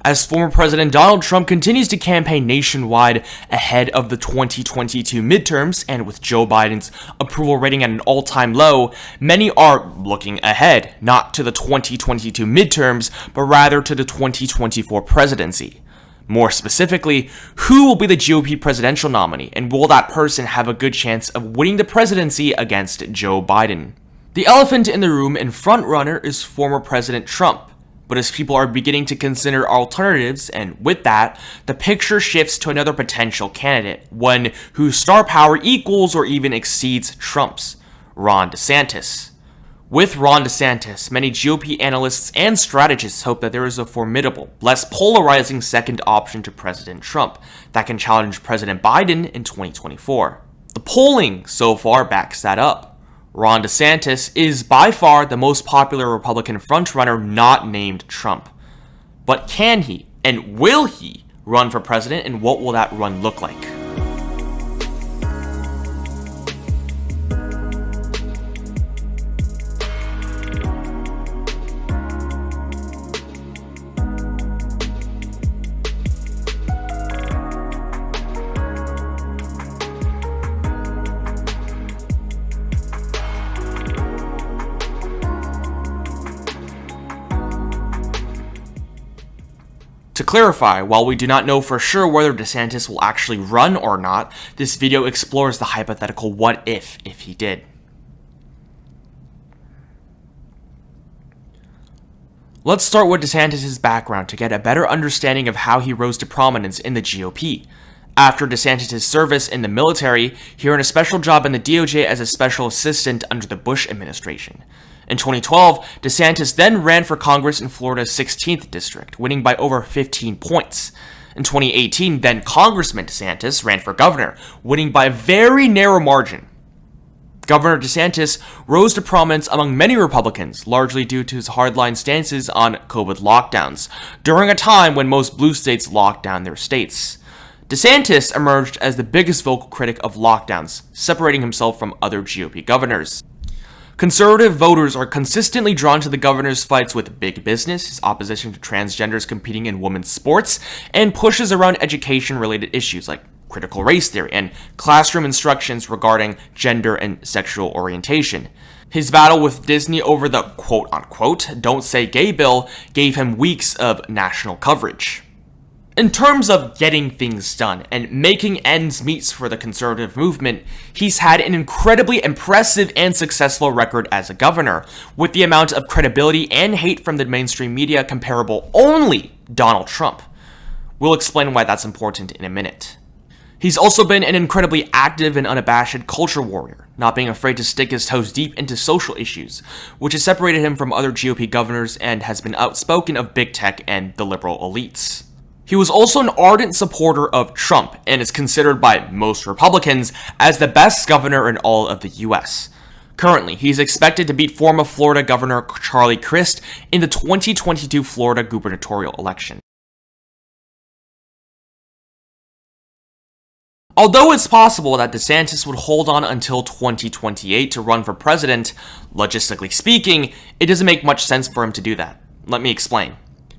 as former President Donald Trump continues to campaign nationwide ahead of the 2022 midterms, and with Joe Biden's approval rating at an all-time low, many are looking ahead, not to the 2022 midterms, but rather to the 2024 presidency. More specifically, who will be the GOP presidential nominee, and will that person have a good chance of winning the presidency against Joe Biden? The elephant in the room and frontrunner is former President Trump. But as people are beginning to consider alternatives, and with that, the picture shifts to another potential candidate, one whose star power equals or even exceeds Trump's, Ron DeSantis. With Ron DeSantis, many GOP analysts and strategists hope that there is a formidable, less polarizing second option to President Trump that can challenge President Biden in 2024. The polling so far backs that up. Ron DeSantis is by far the most popular Republican frontrunner not named Trump. But can he, and will he, run for president, and what will that run look like? To clarify, while we do not know for sure whether DeSantis will actually run or not, this video explores the hypothetical what if he did. Let's start with DeSantis' background to get a better understanding of how he rose to prominence in the GOP. After DeSantis' service in the military, he earned a special job in the DOJ as a special assistant under the Bush administration. In 2012, DeSantis then ran for Congress in Florida's 16th district, winning by over 15 points. In 2018, then Congressman DeSantis ran for governor, winning by a very narrow margin. Governor DeSantis rose to prominence among many Republicans, largely due to his hardline stances on COVID lockdowns, during a time when most blue states locked down their states. DeSantis emerged as the biggest vocal critic of lockdowns, separating himself from other GOP governors. Conservative voters are consistently drawn to the governor's fights with big business, his opposition to transgenders competing in women's sports, and pushes around education-related issues like critical race theory and classroom instructions regarding gender and sexual orientation. His battle with Disney over the quote-unquote "Don't Say Gay" bill gave him weeks of national coverage. In terms of getting things done and making ends meet for the conservative movement, he's had an incredibly impressive and successful record as a governor, with the amount of credibility and hate from the mainstream media comparable only Donald Trump. We'll explain why that's important in a minute. He's also been an incredibly active and unabashed culture warrior, not being afraid to stick his toes deep into social issues, which has separated him from other GOP governors and has been outspoken of big tech and the liberal elites. He was also an ardent supporter of Trump and is considered by most Republicans as the best governor in all of the US. Currently, he's expected to beat former Florida Governor Charlie Crist in the 2022 Florida gubernatorial election. Although it's possible that DeSantis would hold on until 2028 to run for president, logistically speaking, it doesn't make much sense for him to do that. Let me explain.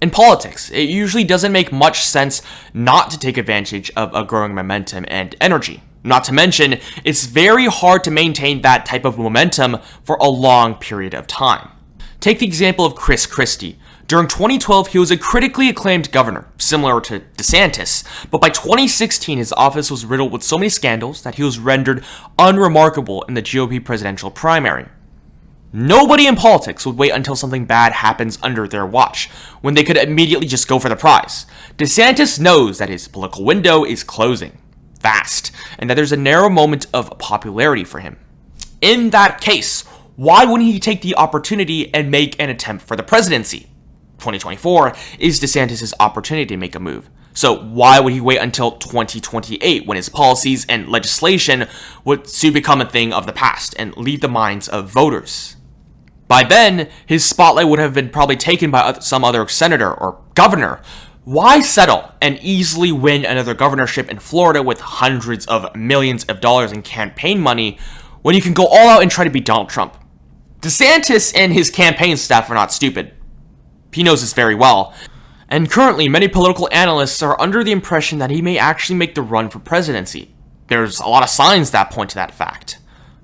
In politics, it usually doesn't make much sense not to take advantage of a growing momentum and energy. Not to mention, it's very hard to maintain that type of momentum for a long period of time. Take the example of Chris Christie. During 2012, he was a critically acclaimed governor, similar to DeSantis, but by 2016, his office was riddled with so many scandals that he was rendered unremarkable in the GOP presidential primary. Nobody in politics would wait until something bad happens under their watch, when they could immediately just go for the prize. DeSantis knows that his political window is closing fast, and that there's a narrow moment of popularity for him. In that case, why wouldn't he take the opportunity and make an attempt for the presidency? 2024 is DeSantis' opportunity to make a move. So why would he wait until 2028 when his policies and legislation would soon become a thing of the past and leave the minds of voters? By then, his spotlight would have been probably taken by some other senator or governor. Why settle and easily win another governorship in Florida with hundreds of millions of dollars in campaign money when you can go all out and try to beat Donald Trump? DeSantis and his campaign staff are not stupid. He knows this very well. And currently, many political analysts are under the impression that he may actually make the run for presidency. There's a lot of signs that point to that fact.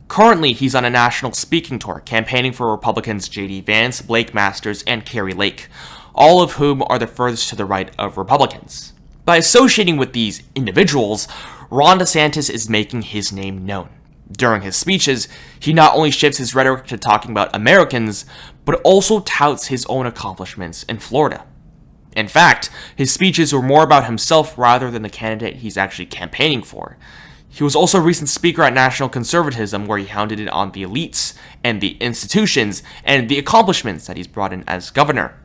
Currently, he's on a national speaking tour, campaigning for Republicans J.D. Vance, Blake Masters, and Carrie Lake, all of whom are the furthest to the right of Republicans. By associating with these individuals, Ron DeSantis is making his name known. During his speeches, he not only shifts his rhetoric to talking about Americans, but also touts his own accomplishments in Florida. In fact, his speeches were more about himself rather than the candidate he's actually campaigning for. He was also a recent speaker at National Conservatism, where he hounded it on the elites and the institutions and the accomplishments that he's brought in as governor.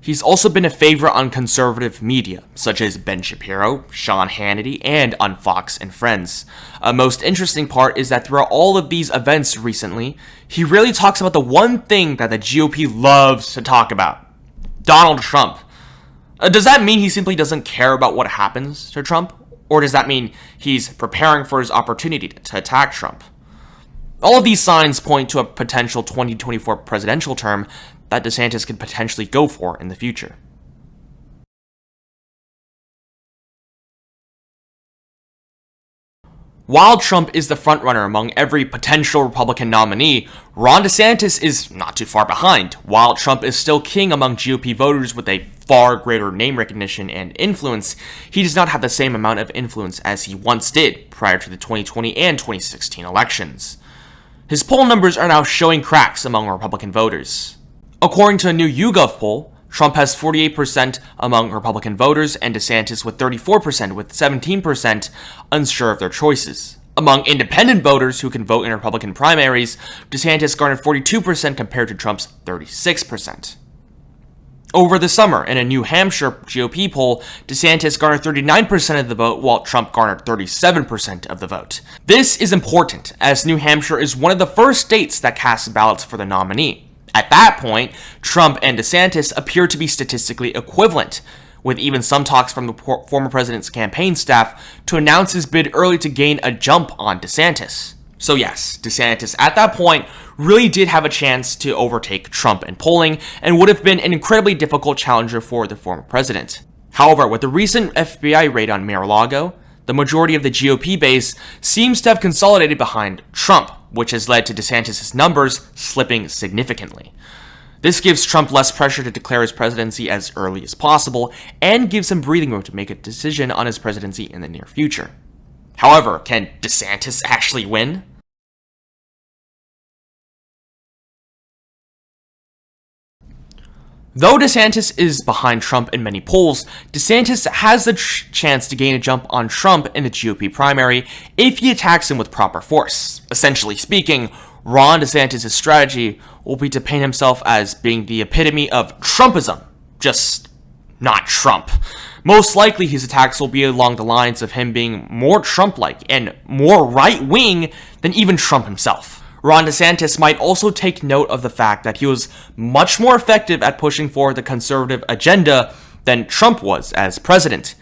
He's also been a favorite on conservative media, such as Ben Shapiro, Sean Hannity, and on Fox and Friends. A most interesting part is that throughout all of these events recently, he really talks about the one thing that the GOP loves to talk about: Donald Trump. Does that mean he simply doesn't care about what happens to Trump? Or does that mean he's preparing for his opportunity to attack Trump? All of these signs point to a potential 2024 presidential term that DeSantis could potentially go for in the future. While Trump is the frontrunner among every potential Republican nominee, Ron DeSantis is not too far behind. While Trump is still king among GOP voters with a far greater name recognition and influence, he does not have the same amount of influence as he once did prior to the 2020 and 2016 elections. His poll numbers are now showing cracks among Republican voters. According to a new YouGov poll, Trump has 48% among Republican voters and DeSantis with 34%, with 17% unsure of their choices. Among independent voters who can vote in Republican primaries, DeSantis garnered 42% compared to Trump's 36%. Over the summer, in a New Hampshire GOP poll, DeSantis garnered 39% of the vote, while Trump garnered 37% of the vote. This is important, as New Hampshire is one of the first states that casts ballots for the nominee. At that point, Trump and DeSantis appear to be statistically equivalent, with even some talks from the former president's campaign staff to announce his bid early to gain a jump on DeSantis. So yes, DeSantis at that point really did have a chance to overtake Trump in polling and would have been an incredibly difficult challenger for the former president. However, with the recent FBI raid on Mar-a-Lago, the majority of the GOP base seems to have consolidated behind Trump, which has led to DeSantis' numbers slipping significantly. This gives Trump less pressure to declare his presidency as early as possible and gives him breathing room to make a decision on his presidency in the near future. However, can DeSantis actually win? Though DeSantis is behind Trump in many polls, DeSantis has the chance to gain a jump on Trump in the GOP primary if he attacks him with proper force. Essentially speaking, Ron DeSantis' strategy will be to paint himself as being the epitome of Trumpism, just not Trump. Most likely his attacks will be along the lines of him being more Trump-like and more right-wing than even Trump himself. Ron DeSantis might also take note of the fact that he was much more effective at pushing forward the conservative agenda than Trump was as president.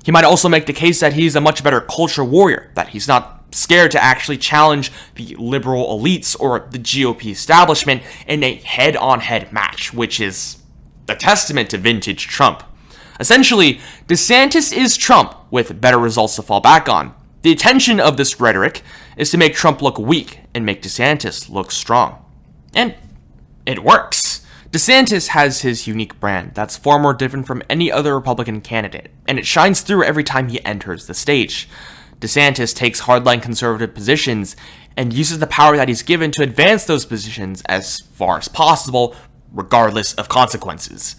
He might also make the case that he's a much better culture warrior, that he's not scared to actually challenge the liberal elites or the GOP establishment in a head-on-head match, which is a testament to vintage Trump. Essentially, DeSantis is Trump with better results to fall back on. The intention of this rhetoric is to make Trump look weak and make DeSantis look strong. And it works. DeSantis has his unique brand that's far more different from any other Republican candidate, and it shines through every time he enters the stage. DeSantis takes hardline conservative positions and uses the power that he's given to advance those positions as far as possible, regardless of consequences.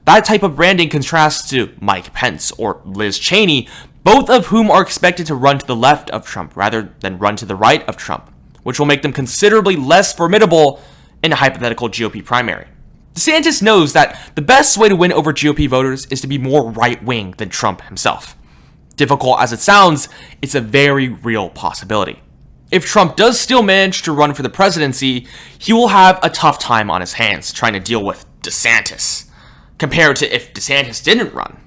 That type of branding contrasts to Mike Pence or Liz Cheney, both of whom are expected to run to the left of Trump rather than run to the right of Trump, which will make them considerably less formidable in a hypothetical GOP primary. DeSantis knows that the best way to win over GOP voters is to be more right-wing than Trump himself. Difficult as it sounds, it's a very real possibility. If Trump does still manage to run for the presidency, he will have a tough time on his hands trying to deal with DeSantis, compared to if DeSantis didn't run.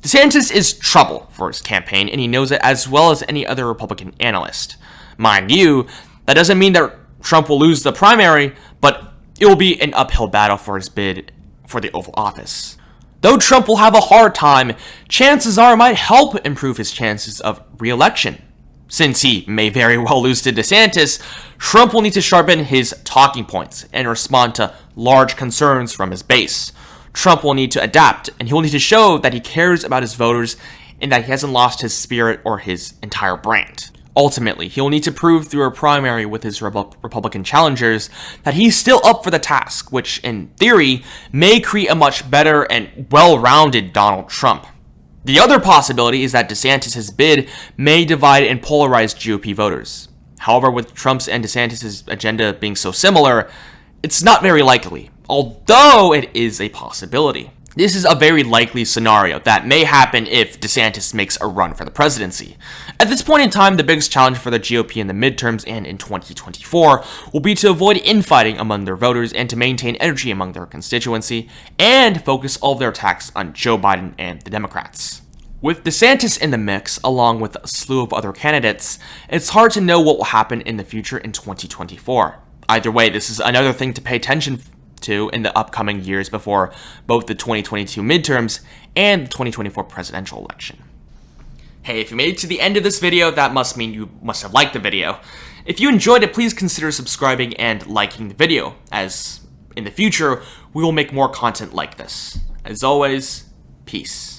DeSantis is trouble for his campaign, and he knows it as well as any other Republican analyst. Mind you, that doesn't mean that Trump will lose the primary, but it will be an uphill battle for his bid for the Oval Office. Though Trump will have a hard time, chances are it might help improve his chances of re-election. Since he may very well lose to DeSantis, Trump will need to sharpen his talking points and respond to large concerns from his base. Trump will need to adapt, and he will need to show that he cares about his voters and that he hasn't lost his spirit or his entire brand. Ultimately, he'll need to prove through a primary with his Republican challengers that he's still up for the task, which, in theory, may create a much better and well-rounded Donald Trump. The other possibility is that DeSantis' bid may divide and polarize GOP voters. However, with Trump's and DeSantis' agenda being so similar, it's not very likely, although it is a possibility. This is a very likely scenario that may happen if DeSantis makes a run for the presidency. At this point in time, the biggest challenge for the GOP in the midterms and in 2024 will be to avoid infighting among their voters and to maintain energy among their constituency and focus all of their attacks on Joe Biden and the Democrats. With DeSantis in the mix, along with a slew of other candidates, it's hard to know what will happen in the future in 2024. Either way, this is another thing to pay attention to in the upcoming years before both the 2022 midterms and the 2024 presidential election. Hey, if you made it to the end of this video, that must mean you must have liked the video. If you enjoyed it, please consider subscribing and liking the video, as in the future, we will make more content like this. As always, peace.